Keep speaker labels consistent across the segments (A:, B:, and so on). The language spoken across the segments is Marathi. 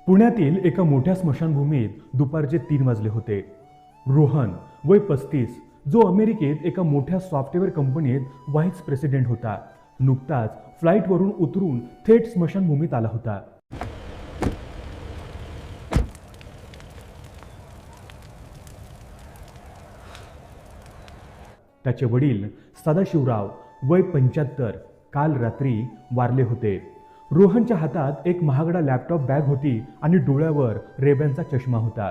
A: पुण्यातील एका मोठ्या स्मशानभूमीत दुपारचे 3 वाजले होते. रोहन वय 35, जो अमेरिकेत एका मोठ्या सॉफ्टवेअर कंपनीत व्हाईस प्रेसिडेंट होता, नुकताच फ्लाईटवरून उतरून थेट स्मशानभूमीत आला होता. त्याचे वडील सदाशिवराव वय 75 काल रात्री वारले होते. रोहनच्या हातात एक महागडा लॅपटॉप बॅग होती आणि डोळ्यावर रेब्यांचा चष्मा होता.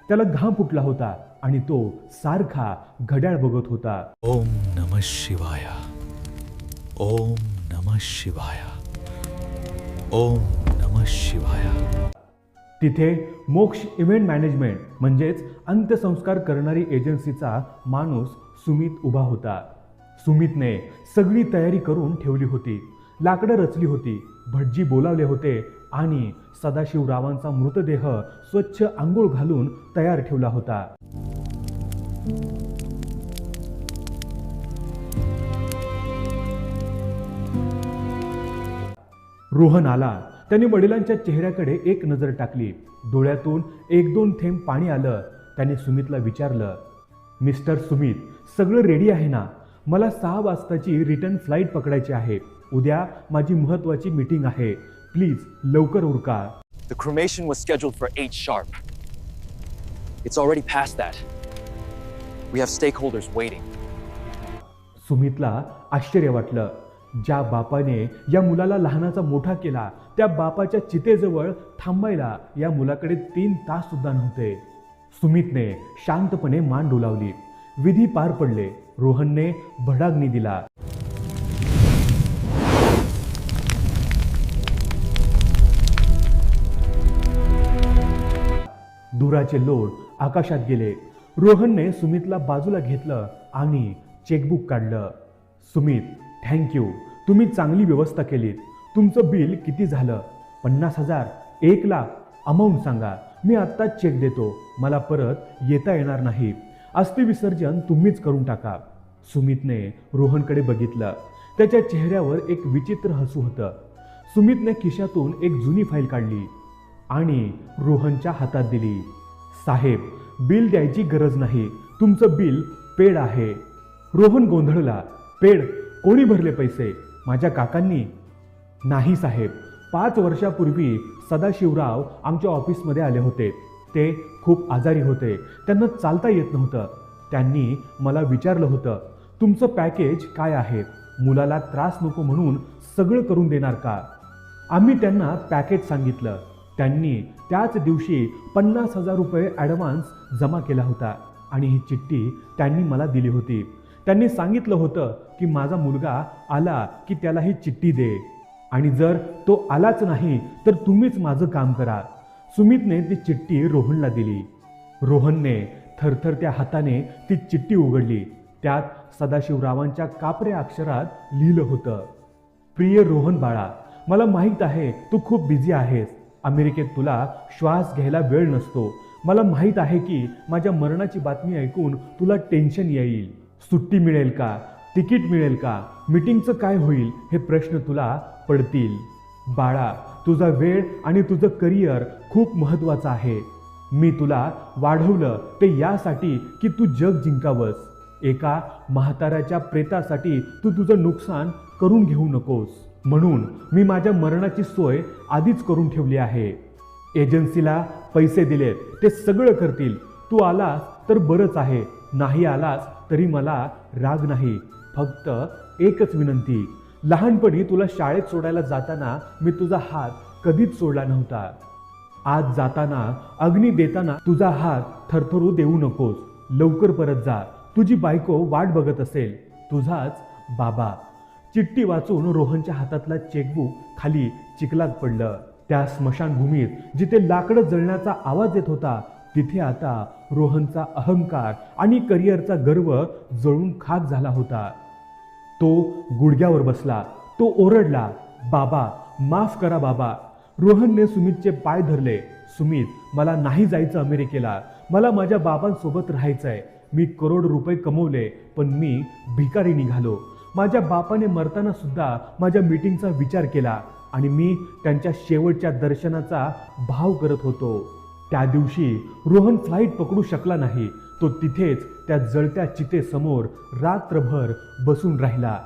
A: त्याला घाम फुटला होता आणि तो सारखा घड्याळ बघत होता.
B: ओम नमः शिवाय, ओम नमः शिवाय, ओम नमः शिवाय.
A: तिथे मोक्ष इव्हेंट मॅनेजमेंट म्हणजेच अंत्यसंस्कार करणारी एजन्सीचा माणूस सुमित उभा होता. सुमितने सगळी तयारी करून ठेवली होती. लाकडं रचली होती, भटजी बोलावले होते आणि सदाशिवरावांचा मृतदेह स्वच्छ आंघोळ घालून तयार ठेवला होता. रोहन आला. त्याने वडिलांच्या चेहऱ्याकडे एक नजर टाकली. डोळ्यातून 1-2 थेंब पाणी आलं. त्याने सुमितला विचारलं, मिस्टर सुमित, सगळं रेडी आहे ना? मला 6 वाजताची रिटर्न फ्लाईट पकडायची आहे. उद्या माझी महत्त्वाची मीटिंग आहे. प्लीज लवकर उरका.
C: The cremation was scheduled for 8 sharp. It's already past that. We have stakeholders waiting.
A: सुमितला आश्चर्य वाटलं. ज्या बापाने या मुलाला लहानाचा मोठा केला, त्या बापाच्या चितेजवळ थांबायला या मुलाकडे 3 तास सुद्धा नव्हते. सुमितने शांतपणे मान डोलावली. विधी पार पडले. रोहनने भडाग्नी दिला. धुराचे लोट आकाशात गेले. रोहनने सुमितला बाजूला घेतलं आणि चेकबुक काढलं. सुमित, थँक्यू, तुम्ही चांगली व्यवस्था केलीत. तुमचं बिल किती झालं? 50,000? 1 लाख? अमाऊंट सांगा, मी आत्ताच चेक देतो. मला परत येता येणार नाही. अस्थि विसर्जन तुम्हीच करून टाका. सुमितने रोहनकडे बघितलं. त्याच्या चेहऱ्यावर एक विचित्र हसू होतं. सुमितने खिशातून एक जुनी फाईल काढली आणि रोहनच्या हातात दिली. साहेब, बिल द्यायची गरज नाही. तुमचं बिल पेड आहे. रोहन गोंधळला. पेड? कोणी भरले पैसे? माझ्या काकांनी? नाही साहेब, 5 वर्षापूर्वी सदाशिवराव आमच्या ऑफिसमध्ये आले होते. ते खूप आजारी होते. त्यांना चालता येत नव्हतं. त्यांनी मला विचारलं होतं, तुमचं पॅकेज काय आहे? मुलाला त्रास नको म्हणून सगळं करून देणार का? आम्ही त्यांना पॅकेज सांगितलं. त्यांनी त्याच दिवशी 50,000 रुपये ॲडव्हान्स जमा केला होता आणि ही चिठ्ठी त्यांनी मला दिली होती. त्यांनी सांगितलं होतं की माझा मुलगा आला की त्याला ही चिठ्ठी दे आणि जर तो आलाच नाही तर तुम्हीच माझं काम करा. सुमितने ती चिठ्ठी रोहनला दिली. रोहनने थरथरत्या हाताने ती चिठ्ठी उघडली. त्यात सदाशिवरावांच्या कापऱ्या अक्षरात लिहिलं होतं, प्रिय रोहन बाळा, मला माहीत आहे तू खूप बिझी आहेस. अमेरिकेत तुला श्वास घ्यायला वेळ नसतो. मला माहीत आहे की माझ्या मरणाची बातमी ऐकून तुला टेन्शन येईल. सुट्टी मिळेल का? तिकीट मिळेल का? मीटिंगचं काय होईल? हे प्रश्न तुला पडतील. बाळा, तुझा वेळ आणि तुझं करिअर खूप महत्त्वाचं आहे. मी तुला वाढवलं ते यासाठी की तू जग जिंकावंस. एका म्हाताऱ्याच्या प्रेतासाठी तू तुझं नुकसान करून घेऊ नकोस. म्हणून मी माझ्या मरणाची सोय आधीच करून ठेवली आहे. एजन्सीला पैसे दिलेत, ते सगळं करतील. तू आलास तर बरंच आहे, नाही आलास तरी मला राग नाही. फक्त एकच विनंती, लहानपणी तुला शाळेत सोडायला जाताना मी तुझा हात कधीच सोडला नव्हता. आज जाताना, अग्नी देताना तुझा हात थरथरू देऊ नकोस. लवकर परत जा. तुझी बायको वाट बघत असेल. तुझाच बाबा. चिठ्ठी वाचून रोहनच्या हातातला चेकबुक खाली चिखलात पडलं. त्या स्मशानभूमीत जिथे लाकडं जळण्याचा आवाज येत होता, तिथे आता रोहनचा अहंकार आणि करिअरचा गर्व जळून खाक झाला होता. तो गुडघ्यावर बसला. तो ओरडला, बाबा, माफ करा बाबा. रोहनने सुमितचे पाय धरले. सुमित, मला नाही जायचं अमेरिकेला. मला माझ्या बाबांसोबत राहायचंय. मी करोड रुपये कमवले, पण मी भिकारी निघालो. माझ्या बापाने मरताना सुद्धा माझ्या मीटिंगचा विचार केला. आणि मी त्यांच्या शेवटच्या दर्शनाचा भाव करत होतो. त्या दिवशी रोहन फ्लाईट पकडू शकला नाही. तो तिथेच त्या जळत्या चितेसमोर रात्रभर बसून राहिला.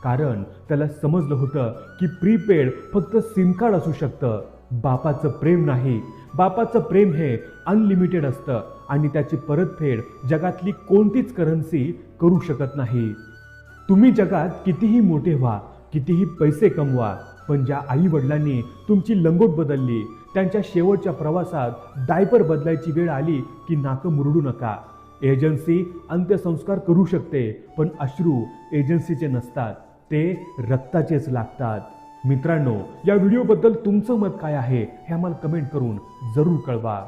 A: कारण त्याला समजलं होतं की प्रीपेड फक्त सिम कार्ड असू शकतं, बापाचं प्रेम नाही. बापाचं प्रेम हे अनलिमिटेड असतं आणि त्याची परतफेड जगातली कोणतीच करन्सी करू शकत नाही. तुम्ही जगात कितीही मोठे व्हा, कितीही पैसे कमवा, पण ज्या आई वडिलांनी तुमची लंगोट बदलली, त्यांच्या शेवटच्या प्रवासात डायपर बदलायची वेळ आली की नाकं मुरडू नका. एजन्सी अंत्यसंस्कार करू शकते, पण अश्रू एजन्सीचे नसतात, ते रक्ताचेच लागतात. मित्रांनो, या व्हिडिओबद्दल तुमचं मत काय आहे हे आम्हाला कमेंट करून जरूर कळवा.